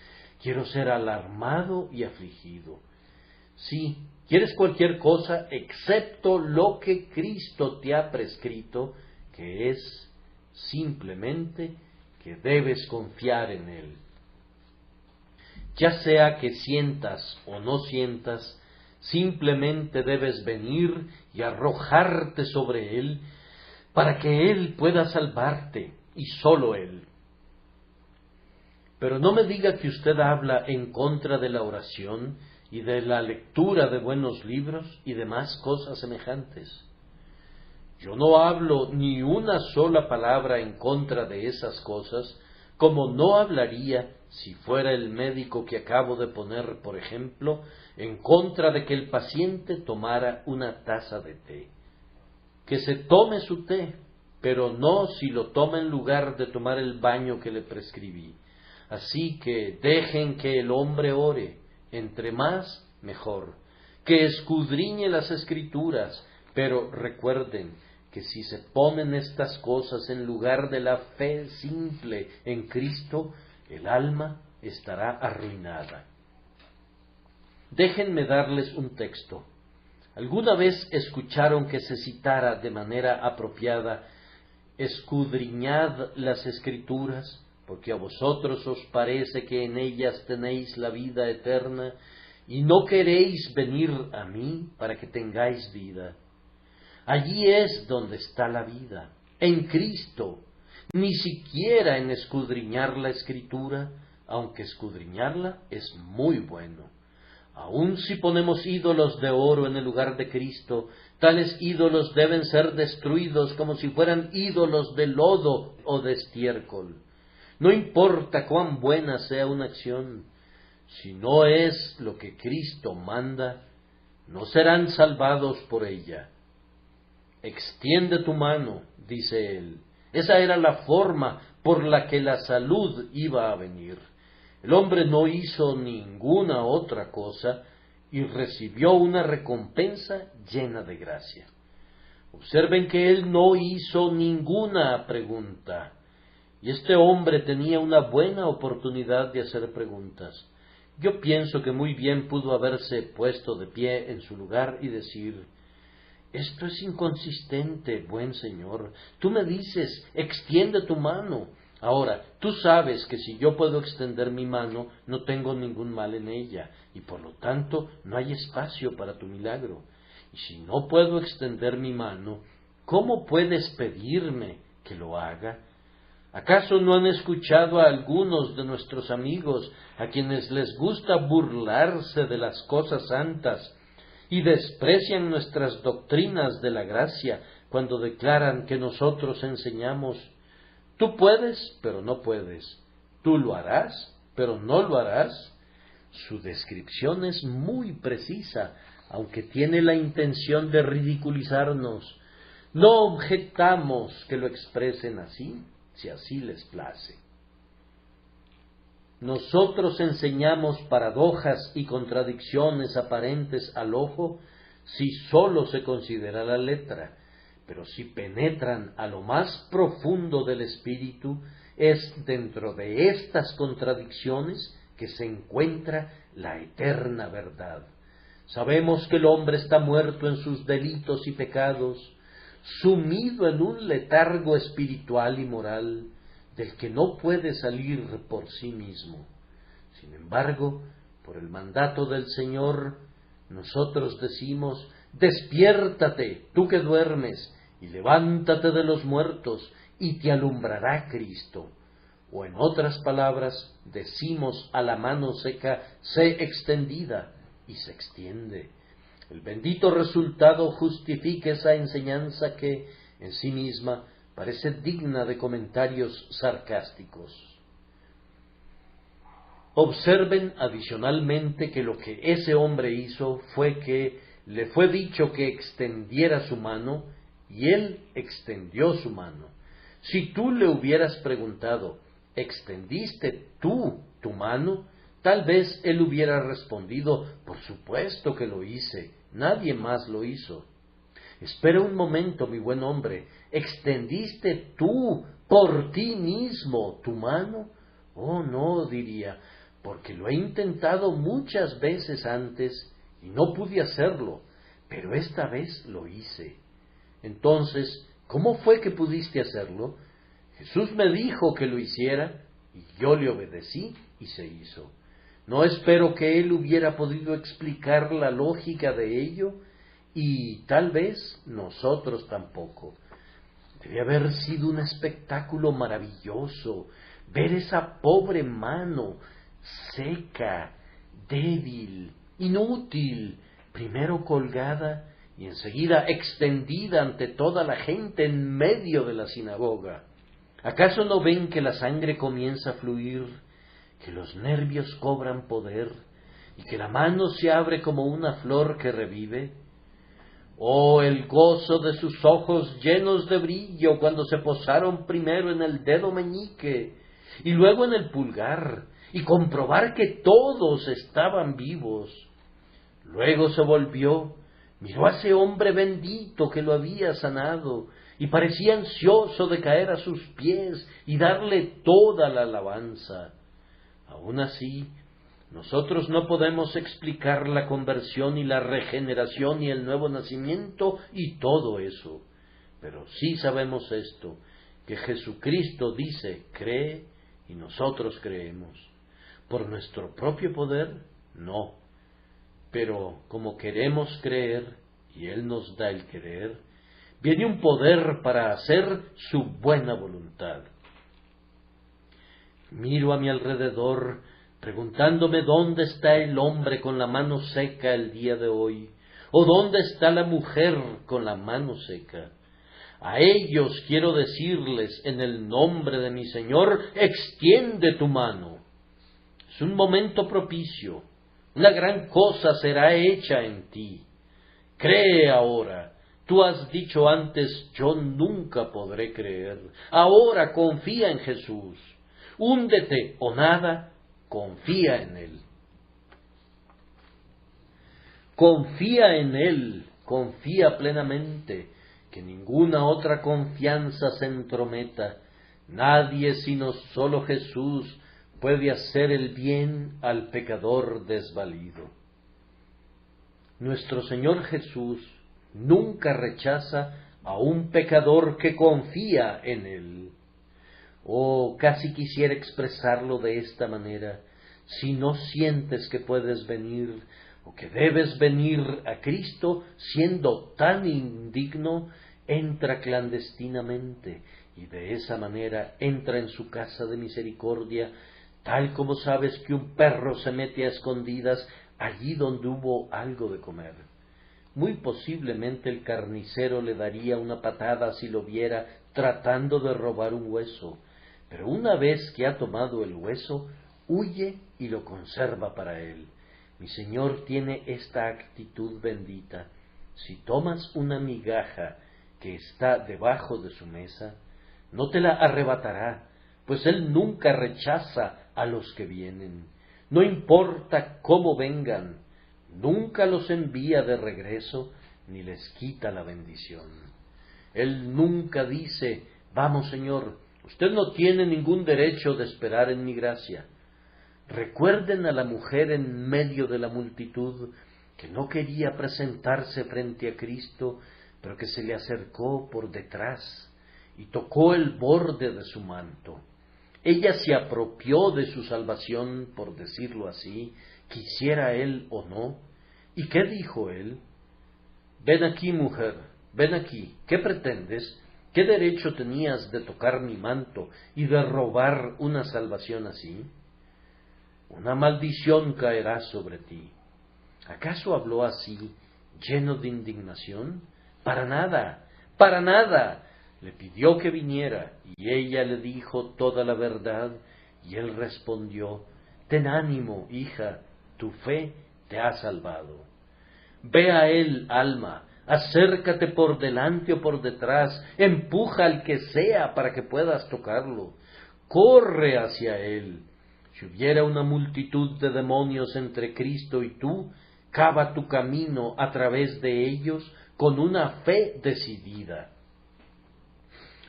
Quiero ser alarmado y afligido. Sí, quieres cualquier cosa excepto lo que Cristo te ha prescrito, que es simplemente que debes confiar en Él. Ya sea que sientas o no sientas, simplemente debes venir y arrojarte sobre Él para que Él pueda salvarte, y sólo Él. Pero no me diga que usted habla en contra de la oración y de la lectura de buenos libros y demás cosas semejantes. Yo no hablo ni una sola palabra en contra de esas cosas, como no hablaría si fuera el médico que acabo de poner, por ejemplo, en contra de que el paciente tomara una taza de té. Que se tome su té, pero no si lo toma en lugar de tomar el baño que le prescribí. Así que dejen que el hombre ore, entre más mejor, que escudriñe las Escrituras, pero recuerden que si se ponen estas cosas en lugar de la fe simple en Cristo, el alma estará arruinada. Déjenme darles un texto. ¿Alguna vez escucharon que se citara de manera apropiada: escudriñad las Escrituras, porque a vosotros os parece que en ellas tenéis la vida eterna, y no queréis venir a mí para que tengáis vida? Allí es donde está la vida, en Cristo, ni siquiera en escudriñar la Escritura, aunque escudriñarla es muy bueno. Aun si ponemos ídolos de oro en el lugar de Cristo, tales ídolos deben ser destruidos como si fueran ídolos de lodo o de estiércol. No importa cuán buena sea una acción, si no es lo que Cristo manda, no serán salvados por ella. Extiende tu mano, dice él. Esa era la forma por la que la salud iba a venir. El hombre no hizo ninguna otra cosa y recibió una recompensa llena de gracia. Observen que él no hizo ninguna pregunta, y este hombre tenía una buena oportunidad de hacer preguntas. Yo pienso que muy bien pudo haberse puesto de pie en su lugar y decir: esto es inconsistente, buen Señor. Tú me dices, extiende tu mano. Ahora, tú sabes que si yo puedo extender mi mano, no tengo ningún mal en ella, y por lo tanto no hay espacio para tu milagro. Y si no puedo extender mi mano, ¿cómo puedes pedirme que lo haga? ¿Acaso no han escuchado a algunos de nuestros amigos a quienes les gusta burlarse de las cosas santas y desprecian nuestras doctrinas de la gracia cuando declaran que nosotros enseñamos: tú puedes, pero no puedes; tú lo harás, pero no lo harás? Su descripción es muy precisa, aunque tiene la intención de ridiculizarnos. No objetamos que lo expresen así, si así les place. Nosotros enseñamos paradojas y contradicciones aparentes al ojo si sólo se considera la letra, pero si penetran a lo más profundo del espíritu, es dentro de estas contradicciones que se encuentra la eterna verdad. Sabemos que el hombre está muerto en sus delitos y pecados, sumido en un letargo espiritual y moral, del que no puede salir por sí mismo. Sin embargo, por el mandato del Señor, nosotros decimos: despiértate, tú que duermes, y levántate de los muertos, y te alumbrará Cristo. O en otras palabras, decimos a la mano seca: sé extendida, y se extiende. El bendito resultado justifica esa enseñanza que, en sí misma, parece digna de comentarios sarcásticos. Observen adicionalmente que lo que ese hombre hizo fue que le fue dicho que extendiera su mano, y él extendió su mano. Si tú le hubieras preguntado: ¿extendiste tú tu mano?, tal vez él hubiera respondido: por supuesto que lo hice, nadie más lo hizo. Espera un momento, mi buen hombre, ¿extendiste tú por ti mismo tu mano? Oh, no, diría, porque lo he intentado muchas veces antes y no pude hacerlo, pero esta vez lo hice. Entonces, ¿cómo fue que pudiste hacerlo? Jesús me dijo que lo hiciera y yo le obedecí y se hizo. No espero que él hubiera podido explicar la lógica de ello, y tal vez nosotros tampoco. Debe haber sido un espectáculo maravilloso ver esa pobre mano seca, débil, inútil, primero colgada y enseguida extendida ante toda la gente en medio de la sinagoga. ¿Acaso no ven que la sangre comienza a fluir, que los nervios cobran poder y que la mano se abre como una flor que revive? Oh, el gozo de sus ojos llenos de brillo cuando se posaron primero en el dedo meñique y luego en el pulgar, y comprobar que todos estaban vivos. Luego se volvió, miró a ese hombre bendito que lo había sanado, y parecía ansioso de caer a sus pies y darle toda la alabanza. Aun así, nosotros no podemos explicar la conversión y la regeneración y el nuevo nacimiento y todo eso, pero sí sabemos esto, que Jesucristo dice, cree, y nosotros creemos. ¿Por nuestro propio poder? No. Pero como queremos creer, y Él nos da el querer, viene un poder para hacer su buena voluntad. Miro a mi alrededor, preguntándome dónde está el hombre con la mano seca el día de hoy, o dónde está la mujer con la mano seca. A ellos quiero decirles, en el nombre de mi Señor, extiende tu mano. Es un momento propicio, una gran cosa será hecha en ti. Cree ahora. Tú has dicho antes, yo nunca podré creer. Ahora confía en Jesús. Húndete o nada, confía en Él. Confía en Él, confía plenamente, que ninguna otra confianza se entrometa. Nadie sino solo Jesús puede hacer el bien al pecador desvalido. Nuestro Señor Jesús nunca rechaza a un pecador que confía en Él. Oh, casi quisiera expresarlo de esta manera. Si no sientes que puedes venir o que debes venir a Cristo siendo tan indigno, entra clandestinamente y de esa manera entra en su casa de misericordia, tal como sabes que un perro se mete a escondidas allí donde hubo algo de comer. Muy posiblemente el carnicero le daría una patada si lo viera tratando de robar un hueso, pero una vez que ha tomado el hueso, huye y lo conserva para él. Mi Señor tiene esta actitud bendita. Si tomas una migaja que está debajo de su mesa, no te la arrebatará, pues Él nunca rechaza a los que vienen. No importa cómo vengan, nunca los envía de regreso, ni les quita la bendición. Él nunca dice, vamos Señor, usted no tiene ningún derecho de esperar en mi gracia. Recuerden a la mujer en medio de la multitud, que no quería presentarse frente a Cristo, pero que se le acercó por detrás y tocó el borde de su manto. Ella se apropió de su salvación, por decirlo así, quisiera él o no. ¿Y qué dijo él? Ven aquí, mujer, ven aquí, ¿qué pretendes? ¿Qué derecho tenías de tocar mi manto y de robar una salvación así? Una maldición caerá sobre ti. ¿Acaso habló así, lleno de indignación? Para nada, para nada. Le pidió que viniera, y ella le dijo toda la verdad, y él respondió, ten ánimo, hija, tu fe te ha salvado. Ve a él, alma, acércate por delante o por detrás, empuja al que sea para que puedas tocarlo, corre hacia él. Si hubiera una multitud de demonios entre Cristo y tú, cava tu camino a través de ellos con una fe decidida.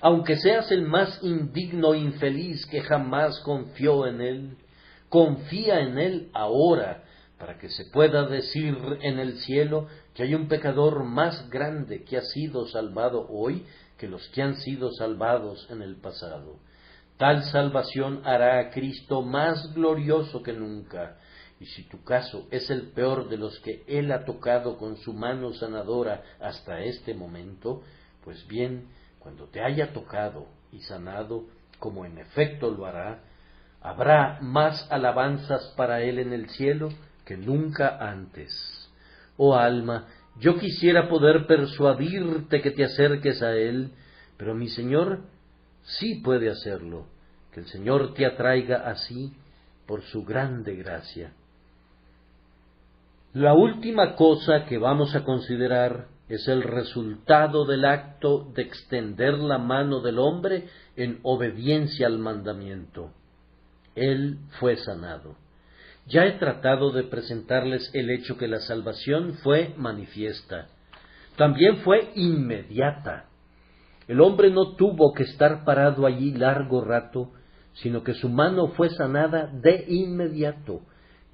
Aunque seas el más indigno e infeliz que jamás confió en Él, confía en Él ahora, para que se pueda decir en el cielo que hay un pecador más grande que ha sido salvado hoy que los que han sido salvados en el pasado. Tal salvación hará a Cristo más glorioso que nunca, y si tu caso es el peor de los que Él ha tocado con su mano sanadora hasta este momento, pues bien, cuando te haya tocado y sanado, como en efecto lo hará, habrá más alabanzas para Él en el cielo que nunca antes. Oh alma, yo quisiera poder persuadirte que te acerques a Él, pero mi Señor sí puede hacerlo, que el Señor te atraiga así por su grande gracia. La última cosa que vamos a considerar es el resultado del acto de extender la mano del hombre en obediencia al mandamiento. Él fue sanado. Ya he tratado de presentarles el hecho que la salvación fue manifiesta. También fue inmediata. El hombre no tuvo que estar parado allí largo rato, sino que su mano fue sanada de inmediato.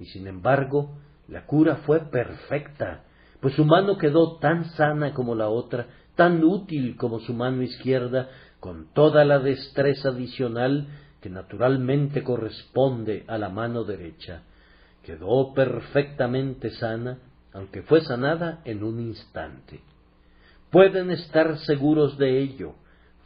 Y sin embargo, la cura fue perfecta, pues su mano quedó tan sana como la otra, tan útil como su mano izquierda, con toda la destreza adicional que naturalmente corresponde a la mano derecha. Quedó perfectamente sana, aunque fue sanada en un instante. Pueden estar seguros de ello.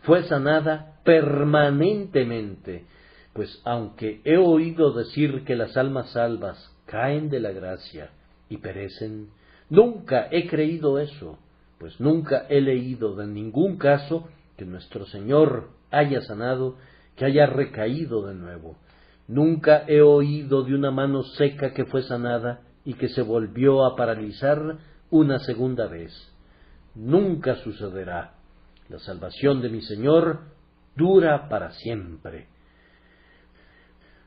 Fue sanada permanentemente, pues aunque he oído decir que las almas salvas caen de la gracia y perecen, nunca he creído eso, pues nunca he leído de ningún caso que nuestro Señor haya sanado, que haya recaído de nuevo. Nunca he oído de una mano seca que fue sanada y que se volvió a paralizar una segunda vez. Nunca sucederá. La salvación de mi Señor dura para siempre.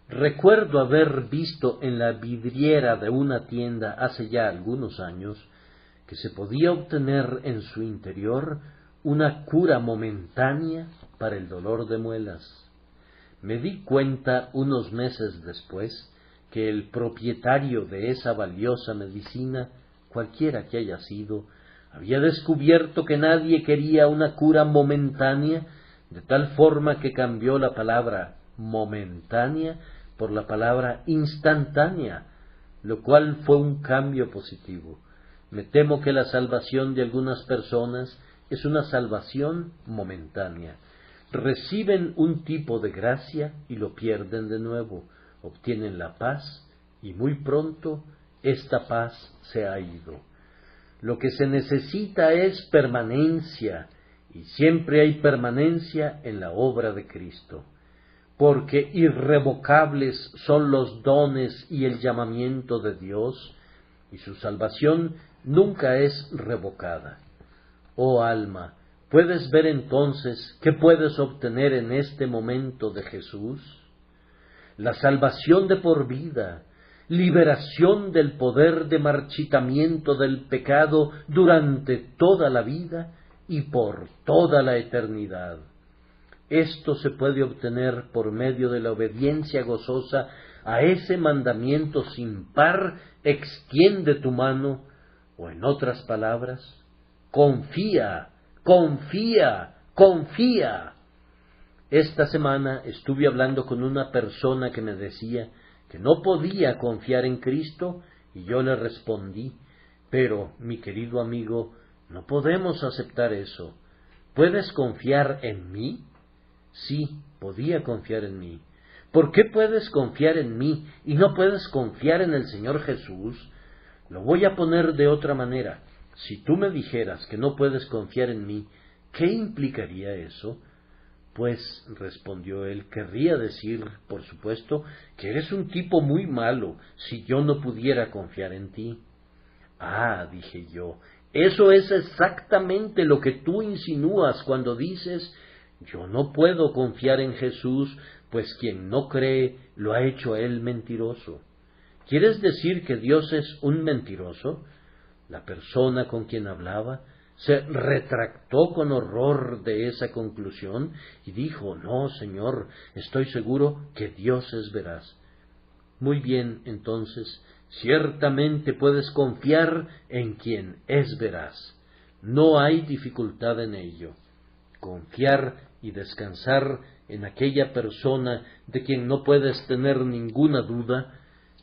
Recuerdo haber visto en la vidriera de una tienda hace ya algunos años que se podía obtener en su interior una cura momentánea para el dolor de muelas. Me di cuenta unos meses después que el propietario de esa valiosa medicina, cualquiera que haya sido, había descubierto que nadie quería una cura momentánea, de tal forma que cambió la palabra momentánea por la palabra instantánea, lo cual fue un cambio positivo. Me temo que la salvación de algunas personas es una salvación momentánea. Reciben un tipo de gracia y lo pierden de nuevo, obtienen la paz y muy pronto esta paz se ha ido. Lo que se necesita es permanencia, y siempre hay permanencia en la obra de Cristo, porque irrevocables son los dones y el llamamiento de Dios, y su salvación nunca es revocada. Oh alma, ¿puedes ver entonces qué puedes obtener en este momento de Jesús? La salvación de por vida, liberación del poder de marchitamiento del pecado durante toda la vida y por toda la eternidad. Esto se puede obtener por medio de la obediencia gozosa a ese mandamiento sin par: extiende tu mano, o en otras palabras, confía, confía, confía. Esta semana estuve hablando con una persona que me decía que no podía confiar en Cristo, y yo le respondí: pero, mi querido amigo, no podemos aceptar eso. ¿Puedes confiar en mí? Sí, podía confiar en mí. ¿Por qué puedes confiar en mí y no puedes confiar en el Señor Jesús? Lo voy a poner de otra manera. Si tú me dijeras que no puedes confiar en mí, ¿qué implicaría eso? Pues, respondió él, querría decir, por supuesto, que eres un tipo muy malo si yo no pudiera confiar en ti. Ah, dije yo, eso es exactamente lo que tú insinúas cuando dices: yo no puedo confiar en Jesús, pues quien no cree lo ha hecho a él mentiroso. ¿Quieres decir que Dios es un mentiroso? La persona con quien hablaba se retractó con horror de esa conclusión y dijo: no, Señor, estoy seguro que Dios es veraz. Muy bien, entonces, ciertamente puedes confiar en quien es veraz. No hay dificultad en ello. Confiar y descansar en aquella persona de quien no puedes tener ninguna duda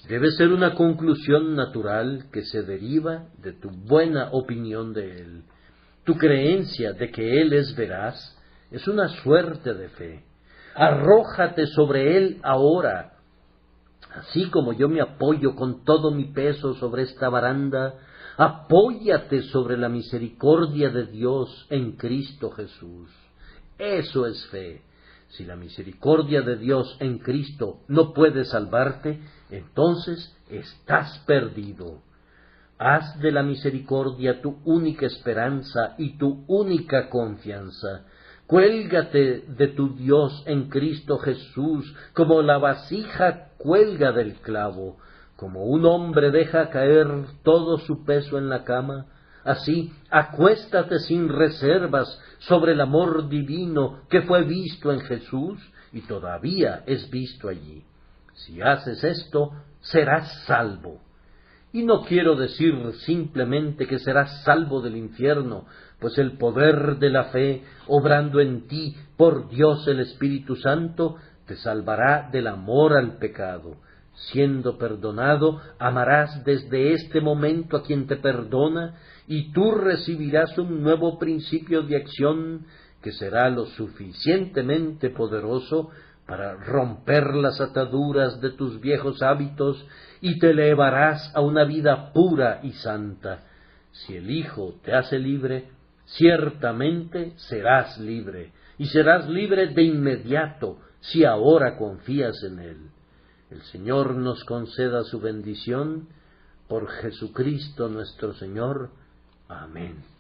Debe ser una conclusión natural que se deriva de tu buena opinión de Él. Tu creencia de que Él es veraz es una suerte de fe. Arrójate sobre Él ahora. Así como yo me apoyo con todo mi peso sobre esta baranda, apóyate sobre la misericordia de Dios en Cristo Jesús. Eso es fe. Si la misericordia de Dios en Cristo no puede salvarte, entonces estás perdido. Haz de la misericordia tu única esperanza y tu única confianza. Cuélgate de tu Dios en Cristo Jesús, como la vasija cuelga del clavo, como un hombre deja caer todo su peso en la cama. Así, acuéstate sin reservas sobre el amor divino que fue visto en Jesús y todavía es visto allí. Si haces esto, serás salvo. Y no quiero decir simplemente que serás salvo del infierno, pues el poder de la fe, obrando en ti por Dios el Espíritu Santo, te salvará del amor al pecado. Siendo perdonado, amarás desde este momento a quien te perdona, y tú recibirás un nuevo principio de acción que será lo suficientemente poderoso para romper las ataduras de tus viejos hábitos y te elevarás a una vida pura y santa. Si el Hijo te hace libre, ciertamente serás libre, y serás libre de inmediato si ahora confías en Él. El Señor nos conceda su bendición por Jesucristo nuestro Señor. Amén.